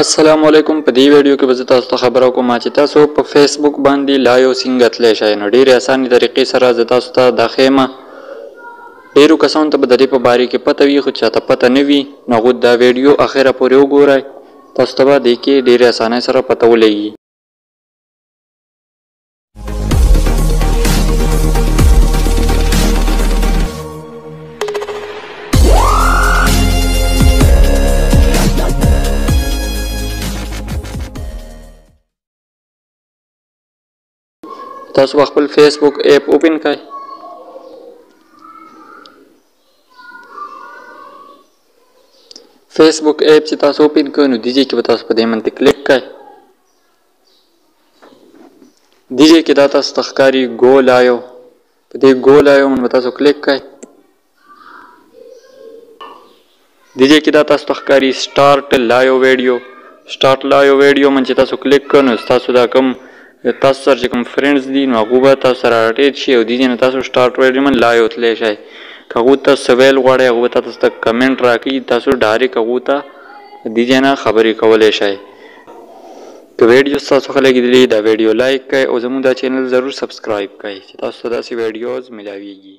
السلام علیکم. په دې ویډیو کې به زه تاسو ته خبره کوم چې تاسو په فیسبوک باندې لایو څنګه تللی شئ. نو ډېرې اسانې طریقې سره زه تاسو ته دا ښیم. ډېرو کسانو ته به د دې په باره کې پته وي، خو چاته پته نه وي نو هغوی دا ویډیو اخره پورې وګورئ. تاسو ته به دې کې ډېرې اسانۍ سره پته ولګي. تاسو خپل فیسبوک ایپ اوپن کړئ. فیسبوک ایپ چې تاسو اوپن کړئ نو دې کې به تاسو په دې باندې کلیک کړئ. دې کې دا تاسو ته ښکاري ګو لایو. په دې ګو لایو باندې تاسو کلیک کړئ. دې کې دا تاسو ته ښکاري سٹارټ لایو ویډیو. سٹارټ لایو ویډیو باندې تاسو کلیک کړئ نو تاسو دا کوم تاسو سره چې کوم فرینډز دي نو هغوی به تاسو سره اټیچ شي او دې نه تاسو سٹارټ ویډیو باندې لایو تللی شئ. که هغوی ته څه ویل غواړئ هغوی به تاسو ته کمنټ راکړي، تاسو ډایرکټ هغوی ته دې نه خبرې کولی شئ. که ویډیو ستاسو ښه لګېدلي دا ویډیو لایک کړئ او زموږ دا چینل ضرور سبسکرایب کړئ چې تاسو ته داسې ویډیوز ملاویږي.